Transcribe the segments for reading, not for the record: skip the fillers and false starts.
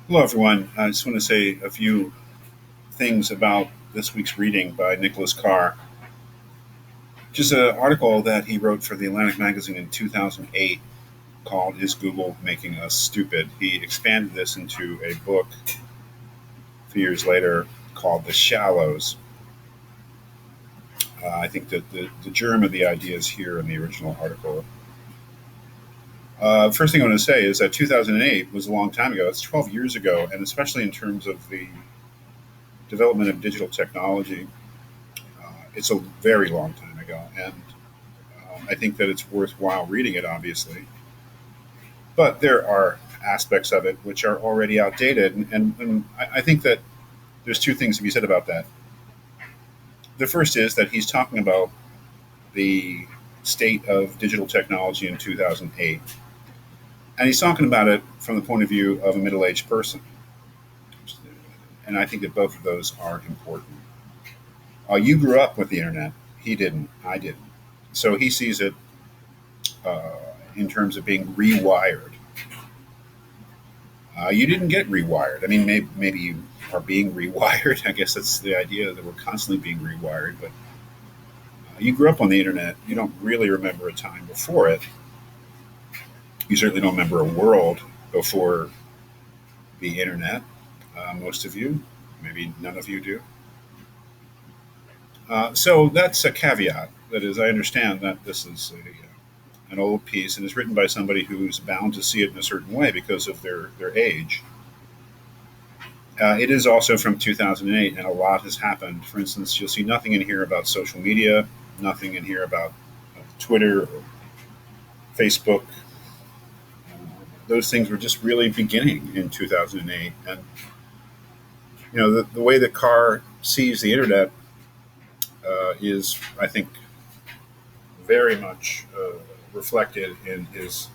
Hello, everyone. I just want to say a few things about this week's reading by Nicholas Carr. Just an article that he wrote for the Atlantic magazine in 2008 called Is Google Making Us Stupid? He expanded this into a book a few years later called The Shallows. I think that the germ of the idea is here in the original article. First thing I want to say is that 2008 was a long time ago. It's 12 years ago, and especially in terms of the development of digital technology, it's a very long time ago, and I think that it's worthwhile reading it, obviously. But there are aspects of it which are already outdated, and I think that there's two things to be said about that. The first is that he's talking about the state of digital technology in 2008, and he's talking about it from the point of view of a middle aged person. And I think that both of those are important. You grew up with the internet. He didn't. I didn't. So he sees it uh, in terms of being rewired. You didn't get rewired. I mean, maybe you are being rewired. I guess that's the idea that we're constantly being rewired. But you grew up on the internet. You don't really remember a time before it. You certainly don't remember a world before the internet. Most of you, maybe none of you do. So that's a caveat. That is, I understand that this is an old piece and is written by somebody who's bound to see it in a certain way because of their age. It is also from 2008, and a lot has happened. For instance, you'll see nothing in here about social media, nothing in here about Twitter or Facebook. Those things were just really beginning in 2008. And, the way that Carr sees the internet is, I think, very much reflected in his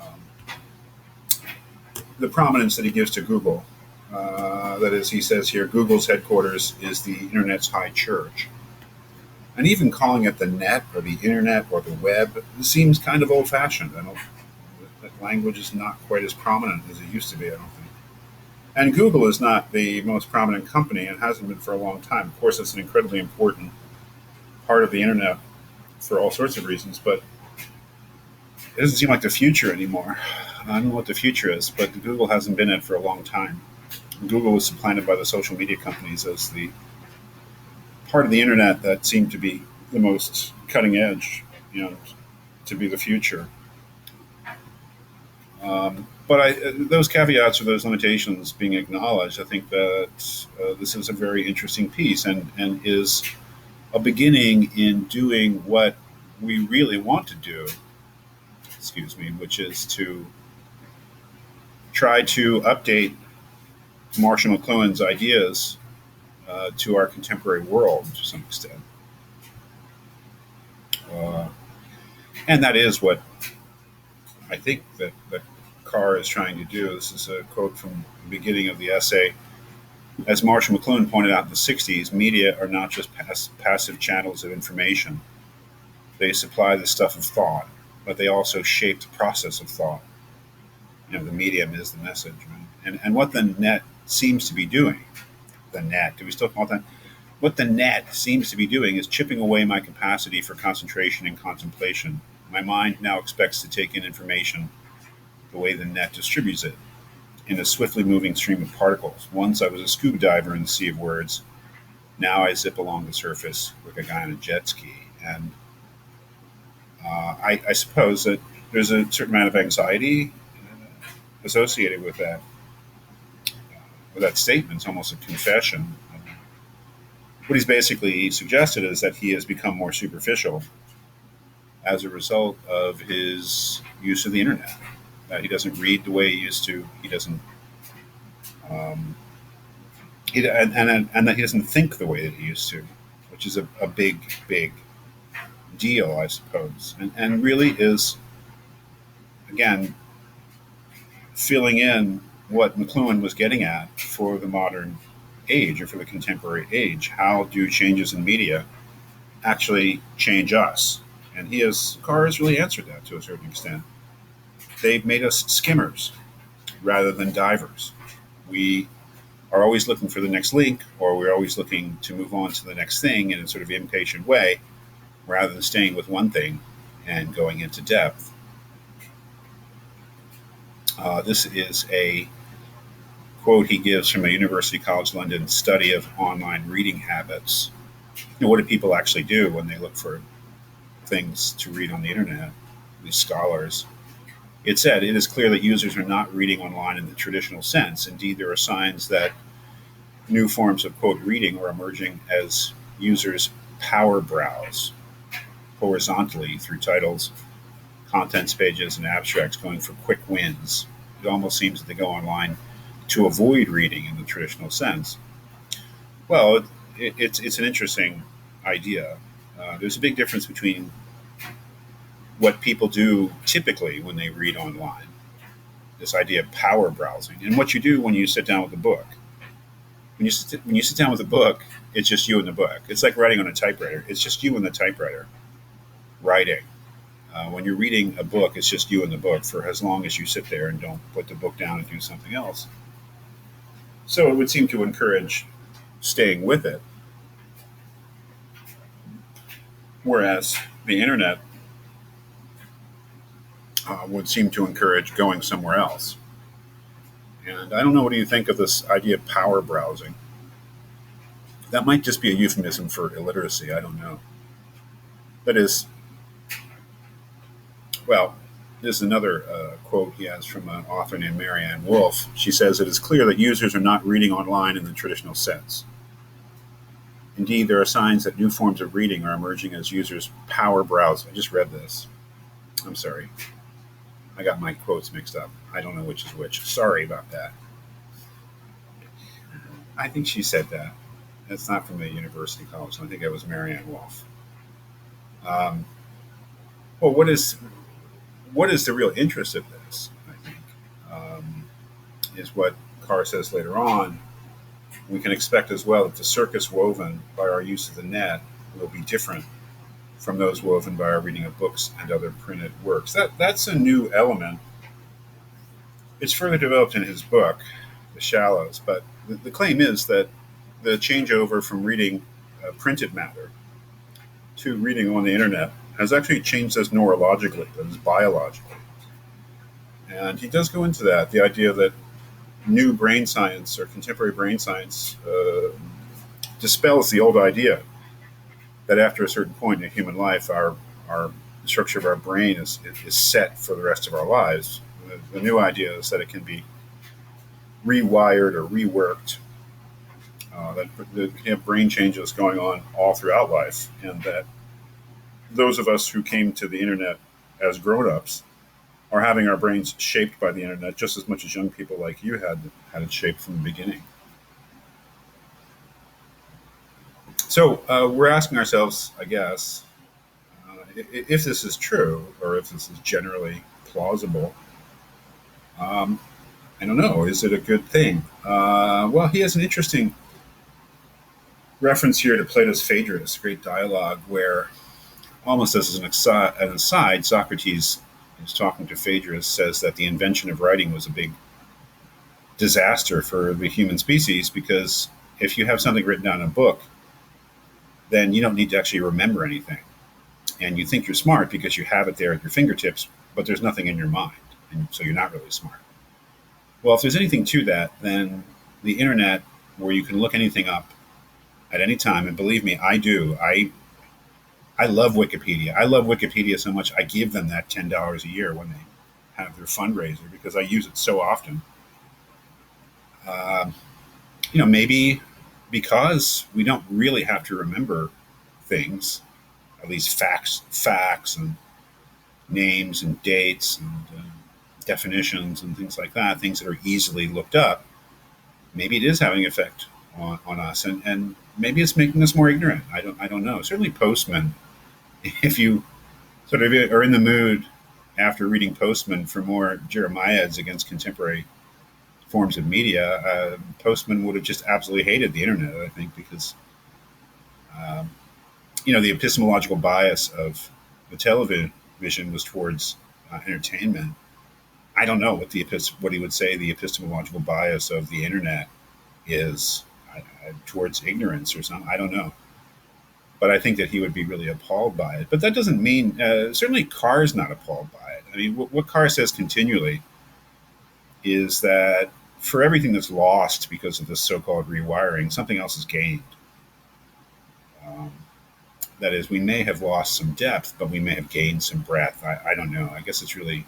um, the prominence that he gives to Google. That is, he says here, Google's headquarters is the internet's high church. And even calling it the net or the internet or the web seems kind of old fashioned. I don't, that language is not quite as prominent as it used to be, I don't think. And Google is not the most prominent company and hasn't been for a long time. Of course, it's an incredibly important part of the internet for all sorts of reasons, but it doesn't seem like the future anymore. I don't know what the future is, but Google hasn't been it for a long time. Google was supplanted by the social media companies as the part of the internet that seemed to be the most cutting edge, to be the future. But those caveats or those limitations being acknowledged, I think that this is a very interesting piece and is a beginning in doing what we really want to do, excuse me, which is to try to update Marshall McLuhan's ideas to our contemporary world to some extent. Uh, and that is what I think that Carr is trying to do. This is a quote from the beginning of the essay. As Marshall McLuhan pointed out in the 60s, media are not just passive channels of information. They supply the stuff of thought, but they also shape the process of thought. The medium is the message. Right? And what the net seems to be doing, the net, do we still call it that? What the net seems to be doing is chipping away my capacity for concentration and contemplation. My mind now expects to take in information the way the net distributes it, in a swiftly moving stream of particles. Once I was a scuba diver in the sea of words. Now I zip along the surface like a guy on a jet ski. And I suppose that there's a certain amount of anxiety associated with that statement. It's almost a confession. What he's basically suggested is that he has become more superficial as a result of his use of the internet. That he doesn't read the way he used to. He doesn't, um, and that he doesn't think the way that he used to, which is a big, big deal, I suppose, and really is again filling in what McLuhan was getting at for the modern age or for the contemporary age. How do changes in media actually change us? And Carr has really answered that to a certain extent. They've made us skimmers. rather than divers. We are always looking for the next link, or we're always looking to move on to the next thing in a sort of impatient way, rather than staying with one thing and going into depth. This is a quote he gives from a University College London study of online reading habits. What do people actually do when they look for things to read on the internet? These scholars. It said, it is clear that users are not reading online in the traditional sense. Indeed, there are signs that new forms of, quote, reading are emerging as users power browse horizontally through titles, contents pages, and abstracts, going for quick wins. It almost seems that they go online to avoid reading in the traditional sense. Well, it's an interesting idea. There's a big difference between what people do typically when they read online, this idea of power browsing, and what you do when you sit down with a book. When you sit down with a book, it's just you and the book. It's like writing on a typewriter. It's just you and the typewriter writing. When you're reading a book, it's just you and the book for as long as you sit there and don't put the book down and do something else. So it would seem to encourage staying with it. Whereas the internet would seem to encourage going somewhere else. And I don't know, what do you think of this idea of power browsing? That might just be a euphemism for illiteracy. I don't know. That is, well, this is another quote he has from an author named Marianne Wolfe. She says, it is clear that users are not reading online in the traditional sense. Indeed, there are signs that new forms of reading are emerging as users power browse. I just read this. I'm sorry. I got my quotes mixed up. I don't know which is which. Sorry about that. I think she said that. It's not from the University College. I think it was Marianne Wolfe. Well, what is the real interest of this? I think is what Carr says later on. We can expect as well that the circus woven by our use of the net will be different from those woven by our reading of books and other printed works. That's a new element. It's further developed in his book, The Shallows, but the claim is that the changeover from reading printed matter to reading on the internet has actually changed us neurologically, that is biologically. And he does go into that, the idea that new brain science or contemporary brain science dispels the old idea that after a certain point in human life, our the structure of our brain is set for the rest of our lives. The new idea is that it can be rewired or reworked, that you have brain changes going on all throughout life, and that those of us who came to the internet as grown-ups are having our brains shaped by the internet just as much as young people like you had it shaped from the beginning. So we're asking ourselves, I guess, if this is true or if this is generally plausible. I don't know. Is it a good thing? Well, he has an interesting reference here to Plato's Phaedrus, great dialogue where, almost as an aside, Socrates is talking to Phaedrus, says that the invention of writing was a big disaster for the human species because if you have something written down in a book, then you don't need to actually remember anything. And you think you're smart because you have it there at your fingertips, but there's nothing in your mind, and so you're not really smart. Well, if there's anything to that, then the internet, where you can look anything up at any time, and believe me, I do. I love Wikipedia. I love Wikipedia so much, I give them that $10 a year when they have their fundraiser because I use it so often. Maybe because we don't really have to remember things, at least facts and names and dates and definitions and things like that, things that are easily looked up. Maybe it is having an effect on us, and maybe it's making us more ignorant. I don't know. Certainly Postman, if you sort of are in the mood after reading Postman for more Jeremiads against contemporary forms of media, Postman would have just absolutely hated the internet, I think, because the epistemological bias of the television was towards entertainment. I don't know what what he would say the epistemological bias of the internet is towards ignorance or something. I don't know, but I think that he would be really appalled by it. But that doesn't mean certainly Carr's not appalled by it. I mean, what Carr says continually is that for everything that's lost because of this so-called rewiring, something else is gained. Um, that is, we may have lost some depth, but we may have gained some breadth. I don't know. I guess it's really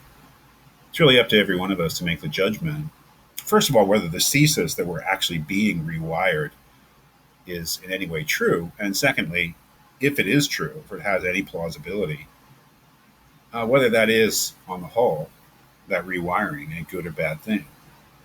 up to every one of us to make the judgment. First of all, whether the thesis that we're actually being rewired is in any way true, and secondly, if it is true, if it has any plausibility, whether that is on the whole that rewiring a good or bad thing.